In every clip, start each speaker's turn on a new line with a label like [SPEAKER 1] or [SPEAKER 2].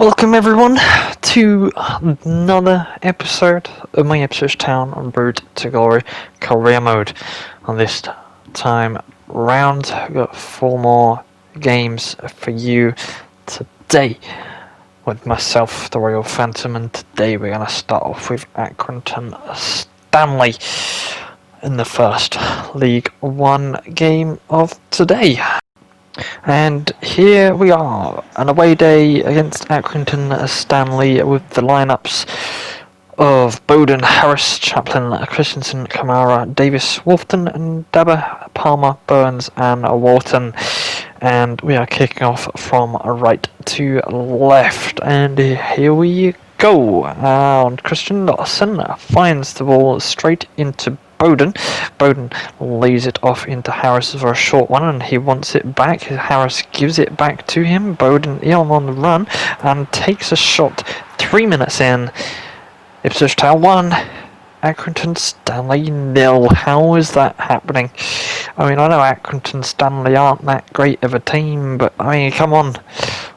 [SPEAKER 1] Welcome everyone to another episode of my Ipswich Town Road to Glory career mode. On this time round, we've got 4 more games for you today with myself, the Royal Phantom, and today we're going to start off with Accrington Stanley in the first League One game of today. And here we are, an away day against Accrington Stanley with the lineups of Bowden, Harris, Chaplin, Christensen, Kamara, Davis, Wolfton, and Dabber, Palmer, Burns, and Walton. And we are kicking off from right to left, and here we go. And Christian Dawson finds the ball straight into Bowden. Bowden lays it off into Harris for a short one, and he wants it back. Harris gives it back to him. Bowden on the run and takes a shot. 3 minutes in. Ipswich Town 1, Accrington Stanley 0. How is that happening? I mean, I know Accrington Stanley aren't that great of a team, but I mean, come on.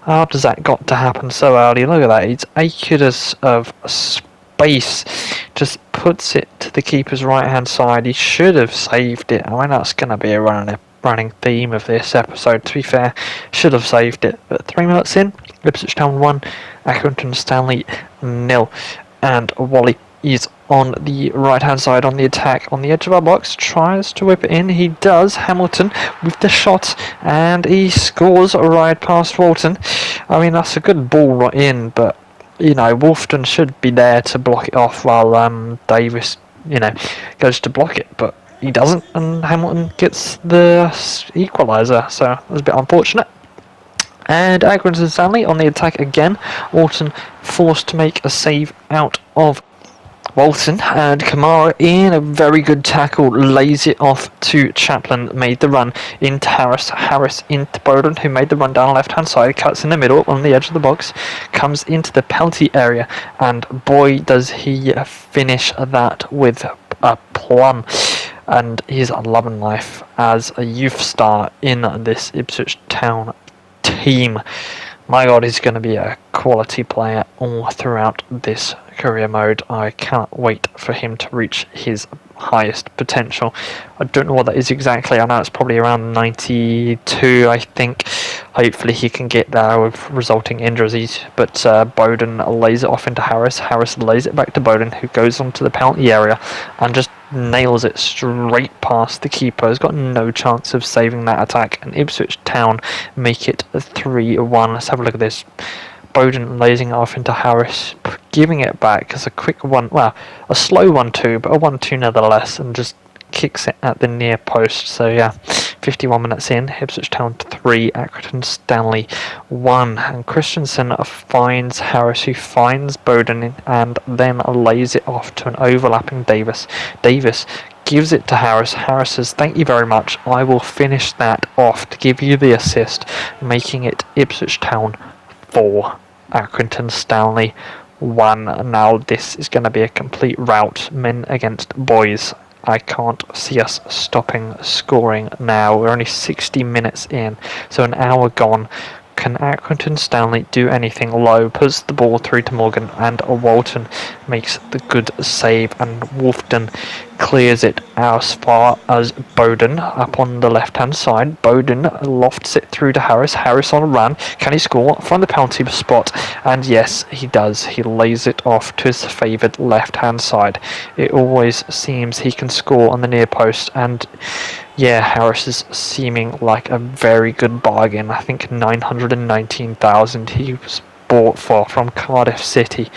[SPEAKER 1] How does that got to happen so early? Look at that. It's acres of space. Just puts it to the keeper's right hand side. He should have saved it. I mean, that's going to be a running theme of this episode, to be fair. Should have saved it. But 3 minutes in, Ipswich Town 1, Accrington Stanley 0. And Wally is on the right hand side on the attack on the edge of our box, tries to whip it in. He does. Hamilton with the shot, and he scores right past Walton. I mean, that's a good ball right in, but you know, Wolfton should be there to block it off while Davis, goes to block it, but he doesn't, and Hamilton gets the equaliser, so that's a bit unfortunate. And Accrington Stanley on the attack again. Walton forced to make a save out of Walton, and Kamara in a very good tackle lays it off to Chaplin, made the run into Harris. Harris into Bowden, who made the run down left hand side, cuts in the middle on the edge of the box, comes into the penalty area, and boy does he finish that with a plum. And he's loving life as a youth star in this Ipswich Town team. My god, he's going to be a quality player all throughout this career mode. I cannot wait for him to reach his highest potential. I don't know what that is exactly. I know it's probably around 92, I think. Hopefully he can get there with resulting injuries. But Bowden lays it off into Harris. Harris lays it back to Bowden, who goes onto the penalty area and just nails it straight past the keeper. He's got no chance of saving that attack, and Ipswich Town make it 3-1. Let's have a look at this. Bowden lasing it off into Harris, giving it back as a quick one, well, a slow 1-2, but a 1-2 nevertheless, and just kicks it at the near post. So yeah, 51 minutes in, Ipswich Town 3, Accrington Stanley 1, and Christensen finds Harris, who finds Bowden and then lays it off to an overlapping Davis. Davis gives it to Harris. Harris says, "Thank you very much, I will finish that off to give you the assist," making it Ipswich Town 4, Accrington Stanley 1. Now this is going to be a complete rout, men against boys. I can't see us stopping scoring now. We're only 60 minutes in, so an hour gone. Can Accrington Stanley do anything? Low puts the ball through to Morgan, and Walton makes the good save, and Wolfton clears it as far as Bowden up on the left hand side. Bowden lofts it through to Harris. Harris on a run. Can he score from the penalty spot? And yes, he does. He lays it off to his favoured left hand side. It always seems he can score on the near post, and yeah, Harris is seeming like a very good bargain. I think 919,000 he was bought for from Cardiff City.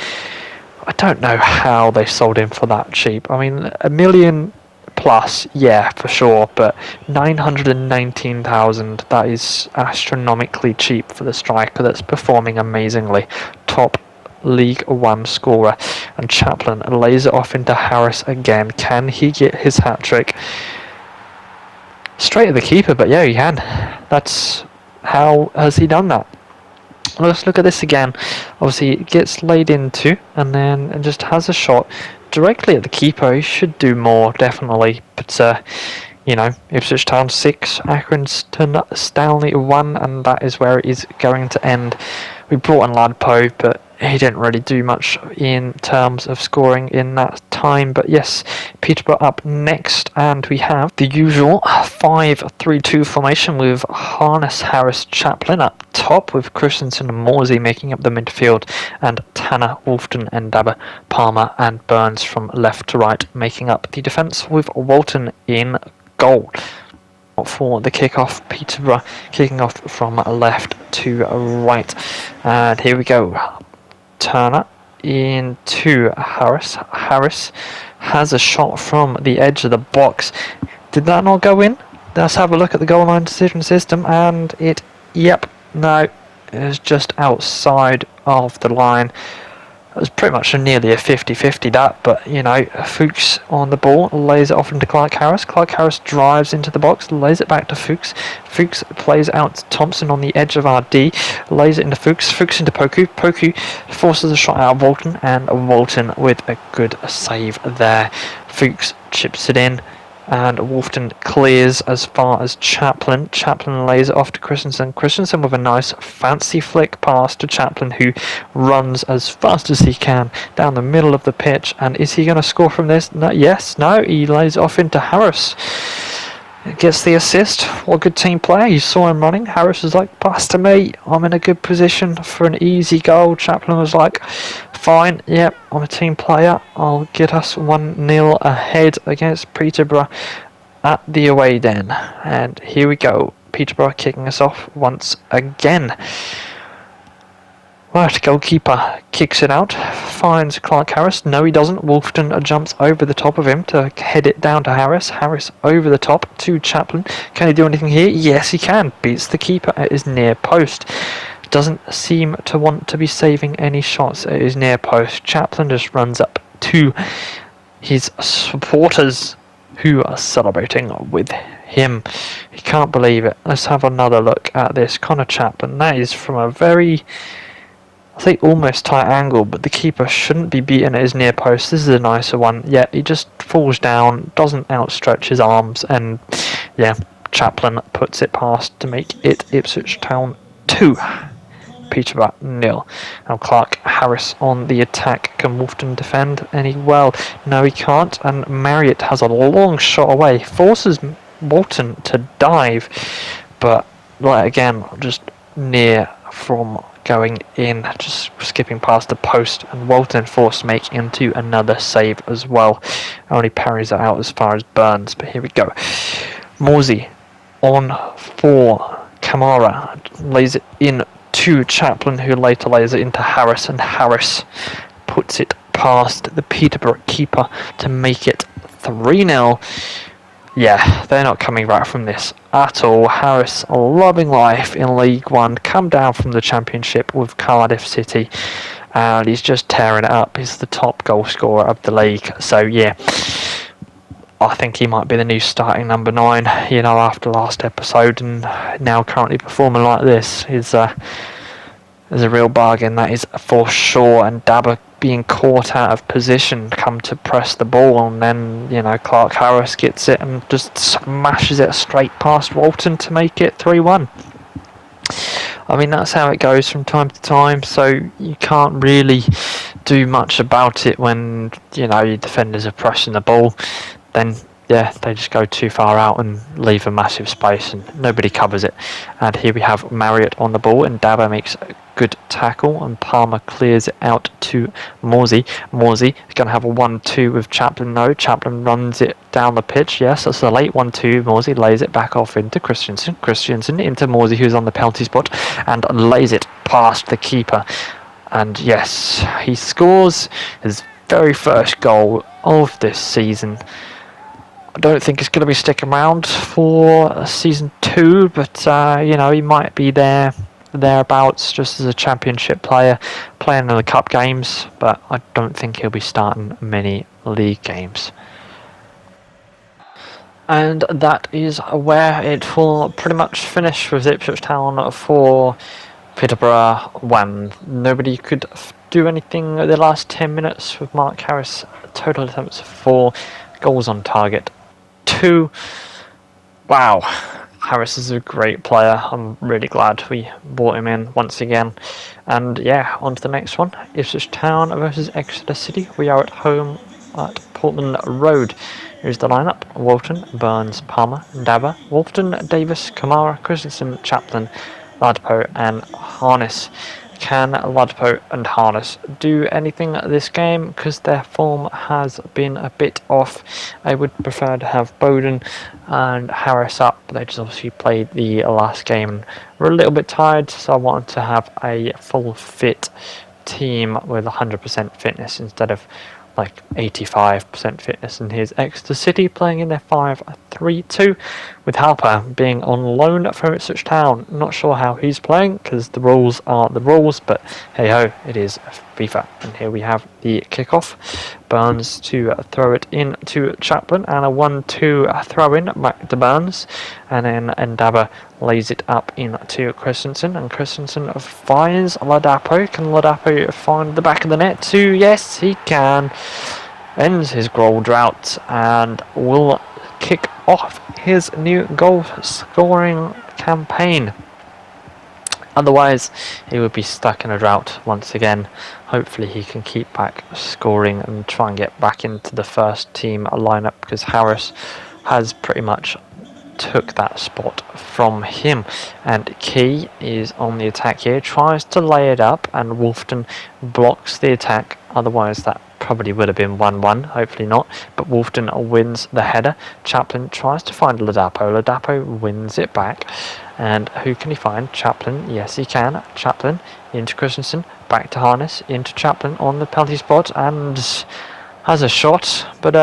[SPEAKER 1] I don't know how they sold him for that cheap. I mean, $1 million plus, yeah, for sure, but 919,000, that is astronomically cheap for the striker that's performing amazingly. Top League One scorer. And Chaplin lays it off into Harris again. Can he get his hat-trick? Straight at the keeper, but yeah, he can. That's how has he done that? Let's look at this again. Obviously, it gets laid into, and then it just has a shot directly at the keeper. He should do more, definitely. But, Ipswich Town 6, Accrington Stanley 1, and that is where it is going to end. We brought in Ladpo, but he didn't really do much in terms of scoring in that time. But yes, Peterborough up next, and we have the usual 5-3-2 formation with Harness, Harris, Chaplin up top, with Christensen and Morsey making up the midfield, and Tanner, Wolfton, Ndaba, Palmer and Burns from left to right making up the defence, with Walton in goal. For the kickoff, Peterborough kicking off from left to right, and here we go. Turner into Harris. Harris has a shot from the edge of the box. Did that not go in? Let's have a look at the goal line decision system, and no, it was just outside of the line. It was pretty much nearly a 50-50 that, but you know, Fuchs on the ball, lays it off into Clark Harris. Clark Harris drives into the box, lays it back to Fuchs. Fuchs plays out to Thompson on the edge of our D, lays it into Fuchs. Fuchs into Poku. Poku forces a shot out of Walton, and Walton with a good save there. Fuchs chips it in, and Wolfton clears as far as Chaplin. Chaplin lays it off to Christensen. Christensen with a nice fancy flick pass to Chaplin, who runs as fast as he can down the middle of the pitch. And is he going to score from this? No, yes, no, he lays it off into Harris. Gets the assist. What a good team player. You saw him running. Harris was like, pass to me, I'm in a good position for an easy goal. Chaplin was like, fine, yep, I'm a team player, I'll get us 1-0 ahead against Peterborough at the away den. And here we go, Peterborough kicking us off once again. Right, goalkeeper kicks it out, finds Clark Harris. No, he doesn't. Wolfton jumps over the top of him to head it down to Harris. Harris over the top to Chaplin. Can he do anything here? Yes, he can. Beats the keeper at his near post. Doesn't seem to want to be saving any shots at his near post. Chaplin just runs up to his supporters, who are celebrating with him. He can't believe it. Let's have another look at this. Connor Chaplin. That is from a very, I think, almost tight angle, but the keeper shouldn't be beaten at his near post. This is a nicer one. Yeah, he just falls down, doesn't outstretch his arms, and yeah, Chaplin puts it past to make it Ipswich Town 2. Peterborough 0. Now Clark Harris on the attack. Can Wolfton defend any? Well, no, he can't. And Marriott has a long shot away. Forces Walton to dive, but like again, just near from going in, just skipping past the post, and Walton forced to make into another save as well. Only parries it out as far as Burns, but here we go. Morsey on for Kamara, lays it in to Chaplin, who later lays it into Harris, and Harris puts it past the Peterborough keeper to make it 3-0. Yeah, they're not coming back from this at all. Harris loving life in League One, come down from the Championship with Cardiff City, and he's just tearing it up. He's the top goal scorer of the league. So yeah, I think he might be the new starting number 9, you know, after last episode, and now currently performing like this is a real bargain, that is for sure. And Dabba being caught out of position, come to press the ball, and then, you know, Clark Harris gets it and just smashes it straight past Walton to make it 3-1. I mean, that's how it goes from time to time, so you can't really do much about it when, you know, your defenders are pressing the ball. Then yeah, they just go too far out and leave a massive space, and nobody covers it. And here we have Marriott on the ball, and Dabo makes a good tackle, and Palmer clears it out to Morsey. Morsey is going to have a 1-2 with Chaplin. No, Chaplin runs it down the pitch. Yes, that's a late 1-2. Morsey lays it back off into Christensen. Christensen into Morsey, who's on the penalty spot, and lays it past the keeper. And yes, he scores his very first goal of this season. I don't think he's going to be sticking around for season 2, but you know, he might be thereabouts just as a championship player, playing in the cup games, but I don't think he'll be starting many league games. And that is where it will pretty much finish with Ipswich Town for Peterborough 1. Nobody could do anything in the last 10 minutes with Mark Harris. Total attempts 4, goals on target 2. Wow, Harris is a great player. I'm really glad we brought him in once again. And yeah, on to the next one. Ipswich Town versus Exeter City. We are at home at Portland Road. Here's the lineup: Walton, Burns, Palmer, Dabber, Wolfton, Davis, Kamara, Christensen, Chaplin, Ladpo and Harness. Can Ladpo and Harness do anything this game? Because their form has been a bit off. I would prefer to have Bowden and Harris up. They just obviously played the last game and were a little bit tired, so I wanted to have a full fit team with 100% fitness instead of like 85% fitness. And here's Exeter City playing in their 5-3-2 with Harper being on loan from Ipswich Town. Not sure how he's playing because the rules are the rules, but hey ho, it is FIFA. And here we have the kickoff. Burns to throw it in to Chaplin, and a 1-2 throw in back to Burns, and then Ndaba lays it up into Christensen, and Christensen finds Ladapo. Can Ladapo find the back of the net too? Yes, he can. Ends his goal drought and will kick off his new goal scoring campaign. Otherwise, he would be stuck in a drought once again. Hopefully he can keep back scoring and try and get back into the first team lineup, because Harris has pretty much took that spot from him. And Key is on the attack here, tries to lay it up, and Wolfton blocks the attack. Otherwise that probably would have been 1-1, hopefully not, but Wolfton wins the header. Chaplin tries to find Ladapo. Ladapo wins it back, and who can he find? Chaplin, yes he can. Chaplin into Christensen, back to Harness, into Chaplin on the penalty spot, and has a shot, but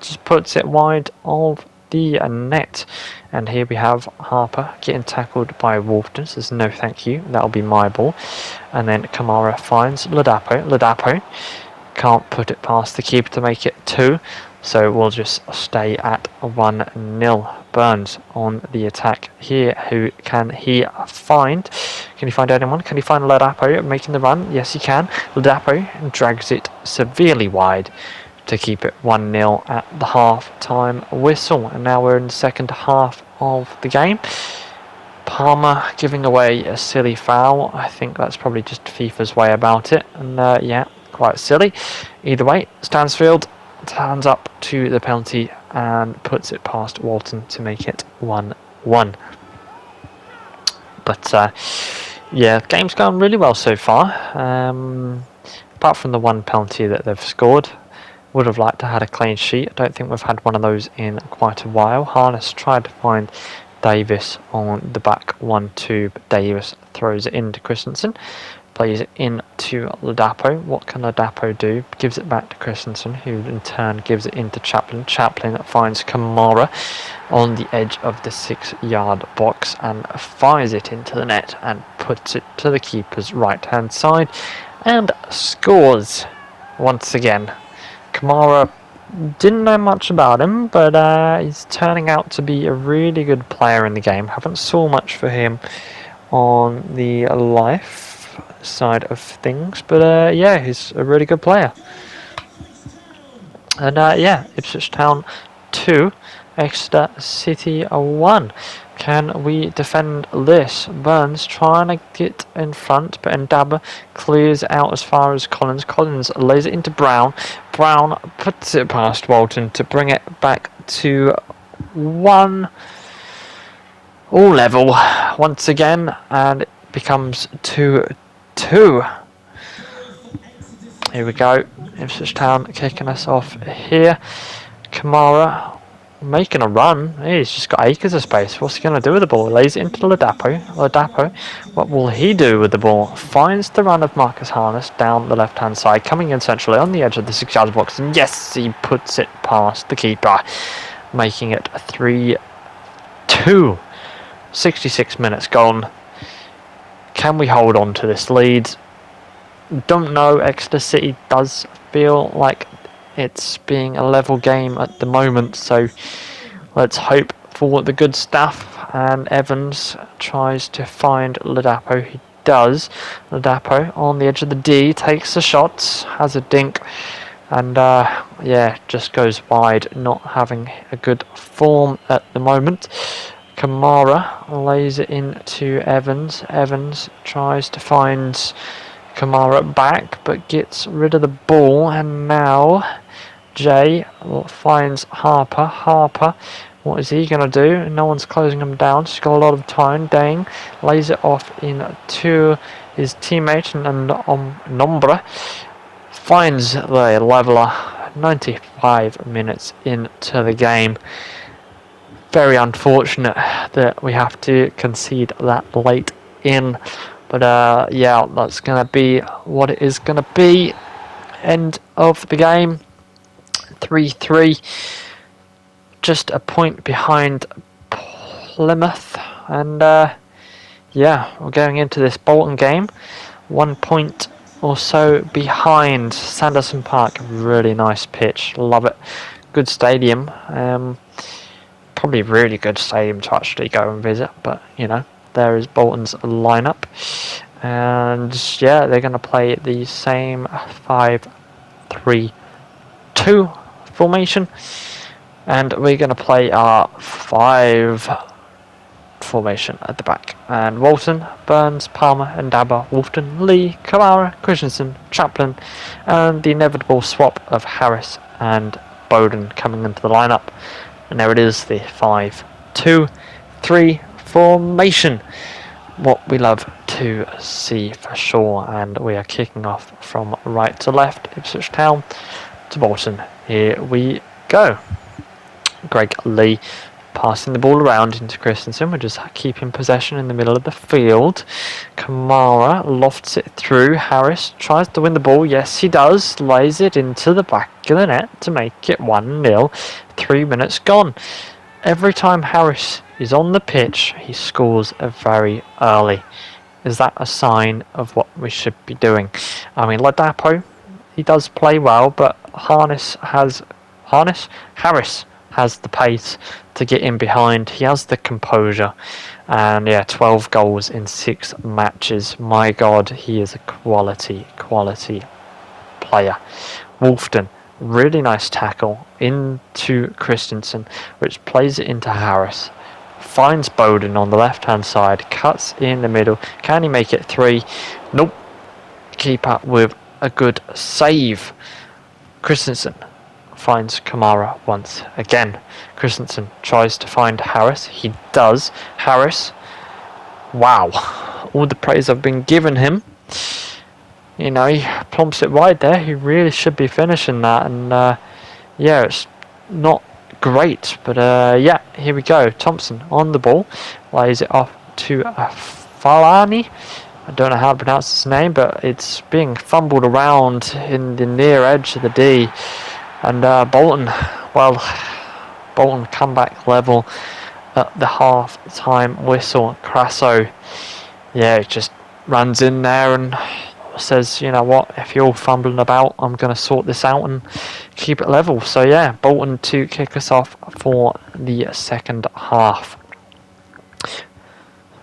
[SPEAKER 1] just puts it wide of the net. And here we have Harper getting tackled by Wolfton. Says no thank you, that'll be my ball. And then Kamara finds Ladapo. Ladapo can't put it past the keeper to make it 2, so we'll just stay at 1-0. Burns on the attack here. Who can he find? Can he find anyone? Can he find Ladapo making the run? Yes he can. Ladapo drags it severely wide to keep it 1-0 at the half-time whistle. And now we're in the second half of the game. Palmer giving away a silly foul. I think that's probably just FIFA's way about it. And yeah, quite silly. Either way, Stansfield turns up to the penalty and puts it past Walton to make it 1-1. But yeah, the game's gone really well so far. Apart from the one penalty that they've scored. Would have liked to have had a clean sheet. I don't think we've had one of those in quite a while. Harness tried to find Davis on the back 1-2, but Davis throws it into Christensen. Plays it into Ladapo. What can Ladapo do? Gives it back to Christensen, who in turn gives it into Chaplin. Chaplin finds Kamara on the edge of the 6-yard box and fires it into the net and puts it to the keeper's right-hand side and scores once again. Kamara, didn't know much about him, but he's turning out to be a really good player in the game. Haven't saw much for him on the life side of things, but yeah, he's a really good player. And yeah, Ipswich Town 2, Exeter City 1. Can we defend this? Burns trying to get in front, but Ndaba clears out as far as Collins. Collins lays it into Brown. Brown puts it past Walton to bring it back to 1 all level once again, and it becomes 2-2. Here we go. Ipswich Town kicking us off here. Kamara making a run. He's just got acres of space. What's he going to do with the ball? He lays it into Ladapo. Ladapo, what will he do with the ball? Finds the run of Marcus Harness down the left-hand side, coming in centrally on the edge of the 6-yard box. And yes, he puts it past the keeper, making it 3-2. 66 minutes gone. Can we hold on to this lead? Don't know. Exeter City does feel like it's being a level game at the moment, so let's hope for the good stuff. And Evans tries to find Ladapo. He does. Ladapo on the edge of the D takes the shot, has a dink, and yeah, just goes wide, not having a good form at the moment. Kamara lays it into Evans. Evans tries to find Kamara back, but gets rid of the ball, and now Jay finds Harper. Harper, what is he going to do? No one's closing him down. She's got a lot of time. Dang lays it off into his teammate, and Nombra finds the leveler 95 minutes into the game. Very unfortunate that we have to concede that late in. But yeah, that's going to be what it is going to be. End of the game. 3-3. Just a point behind Plymouth. And yeah, we're going into this Bolton game 1 point or so behind. Sanderson Park, really nice pitch. Love it. Good stadium. Probably really good stadium to actually go and visit. But, you know, there is Bolton's lineup. And yeah, they're going to play the same 5-3-2 formation, and we're going to play our 5 formation at the back. And Walton, Burns, Palmer, and Dabba, Wolfton, Lee, Kamara, Christensen, Chaplin, and the inevitable swap of Harris and Bowden coming into the lineup. And there it is, the 5-2-3 formation. What we love to see for sure. And we are kicking off from right to left, Ipswich Town to Bolton. Here we go. Greg Lee passing the ball around into Christensen. We're just keeping possession in the middle of the field. Kamara lofts it through. Harris tries to win the ball. Yes, he does. Lays it into the back of the net to make it 1-0. 3 minutes gone. Every time Harris is on the pitch, he scores very early. Is that a sign of what we should be doing? I mean, Ladapo, he does play well, but Harris has the pace to get in behind. He has the composure. And yeah, 12 goals in 6 matches. My God, he is a quality player. Wolfton, really nice tackle into Christensen, which plays it into Harris. Finds Bowden on the left-hand side, cuts in the middle. Can he make it 3? Nope. Keeper with a good save. Christensen finds Kamara once again. Christensen tries to find Harris. He does. Harris, wow. All the praise I've been giving him. You know, he plumps it wide there. He really should be finishing that. And yeah, it's not great. But yeah, here we go. Thompson on the ball. Lays it off to Falani. I don't know how to pronounce his name, but it's being fumbled around in the near edge of the D. And Bolton, well, Bolton comeback level at the half-time whistle. Crasso, yeah, it just runs in there and says, you know what, if you're all fumbling about, I'm going to sort this out and keep it level. So yeah, Bolton to kick us off for the second half.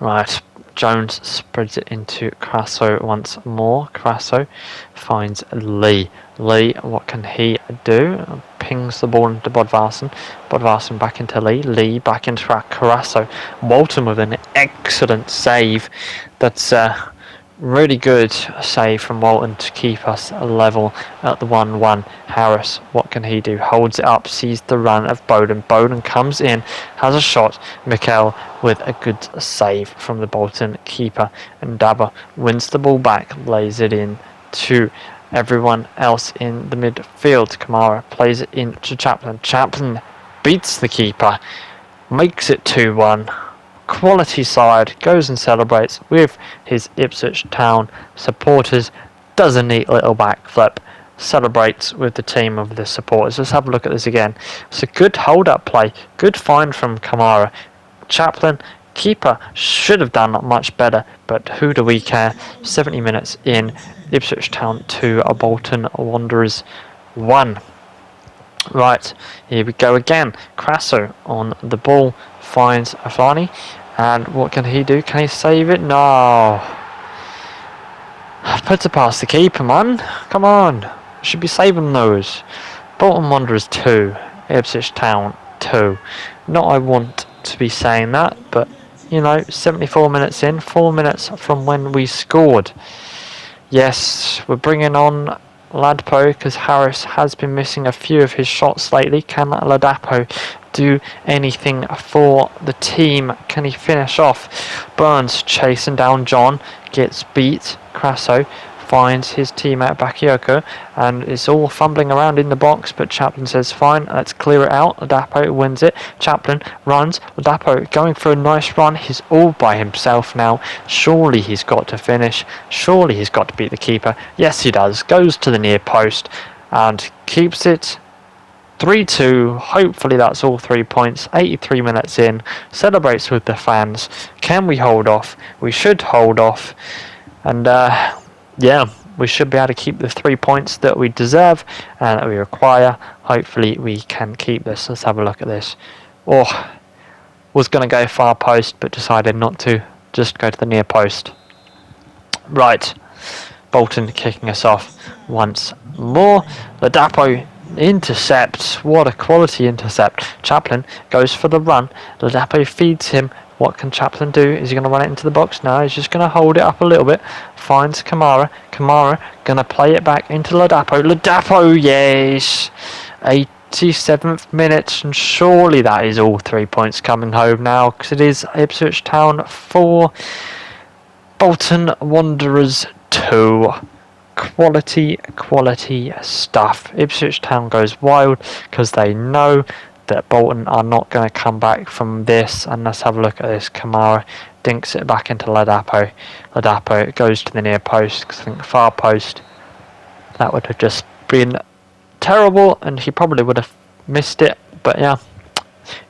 [SPEAKER 1] Right, Jones spreads it into Crasso once more. Crasso finds Lee. Lee, what can he do? Pings the ball into Bodvarsson. Bodvarsson back into Lee. Lee back into Crasso. Walton with an excellent save. That's really good save from Walton to keep us level at the 1-1. Harris, what can he do? Holds it up, sees the run of Bowden. Bowden comes in, has a shot. Mikel with a good save from the Bolton keeper. And Dabba wins the ball back, lays it in to everyone else in the midfield. Kamara plays it in to Chaplin. Chaplin beats the keeper, makes it 2-1. Quality side, goes and celebrates with his Ipswich Town supporters, does a neat little backflip, celebrates with the team of the supporters. Let's have a look at this again. It's a good hold-up play, good find from Kamara. Chaplin, keeper, should have done much better, but who do we care? 70 minutes in, Ipswich Town 2, Bolton Wanderers 1. Right, here we go again. Crasso on the ball, finds Afani, and what can he do? Can he save it? No. Puts it past the keeper, man. Come on. Should be saving those. Bolton Wanderers 2, Ipswich Town 2. Not I want to be saying that, but you know, 74 minutes in, 4 minutes from when we scored. Yes, we're bringing on Ladapo because Harris has been missing a few of his shots lately. Can Ladapo do anything for the team? Can he finish off? Burns chasing down John, gets beat. Crasso finds his teammate Bakayoko, and it's all fumbling around in the box, but Chaplin says fine, let's clear it out. Ladapo wins it. Chaplin runs. Ladapo going for a nice run. He's all by himself now. Surely he's got to finish. Surely he's got to beat the keeper. Yes, he does. Goes to the near post and keeps it 3-2. Hopefully that's all 3 points. 83 minutes in. Celebrates with the fans. Can we hold off? We should hold off. And yeah, we should be able to keep the 3 points that we deserve and that we require. Hopefully we can keep this. Let's have a look at this. Oh, was going to go far post but decided not to. Just go to the near post. Right, Bolton kicking us off once more. Ladapo intercepts. What a quality intercept. Chaplin goes for the run. Ladapo feeds him. What can Chaplin do? Is he going to run it into the box? No, he's just going to hold it up a little bit. Finds Kamara. Kamara going to play it back into Ladapo. Ladapo, yes! 87th minute, and surely that is all 3 points coming home now, because it is Ipswich Town 4, Bolton Wanderers 2. Quality stuff. Ipswich Town goes wild because they know that Bolton are not going to come back from this. And let's have a look at this. Kamara dinks it back into Ladapo. Ladapo goes to the near post, because I think far post, that would have just been terrible and he probably would have missed it. But yeah,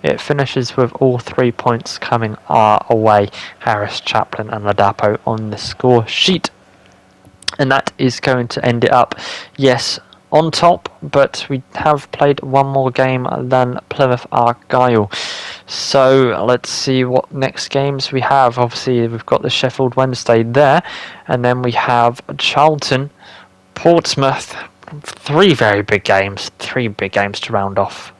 [SPEAKER 1] it finishes with all 3 points coming our way. Harris, Chaplin and Ladapo on the score sheet. And that is going to end it up. Yes, on top, but we have played one more game than Plymouth Argyle. So let's see what next games we have. Obviously, we've got the Sheffield Wednesday there, and then we have Charlton, Portsmouth. 3 very big games. 3 big games to round off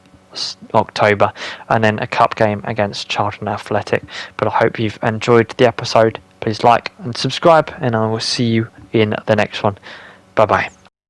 [SPEAKER 1] October, and then a cup game against Charlton Athletic. But I hope you've enjoyed the episode. Please like and subscribe, and I will see you in the next one. Bye bye.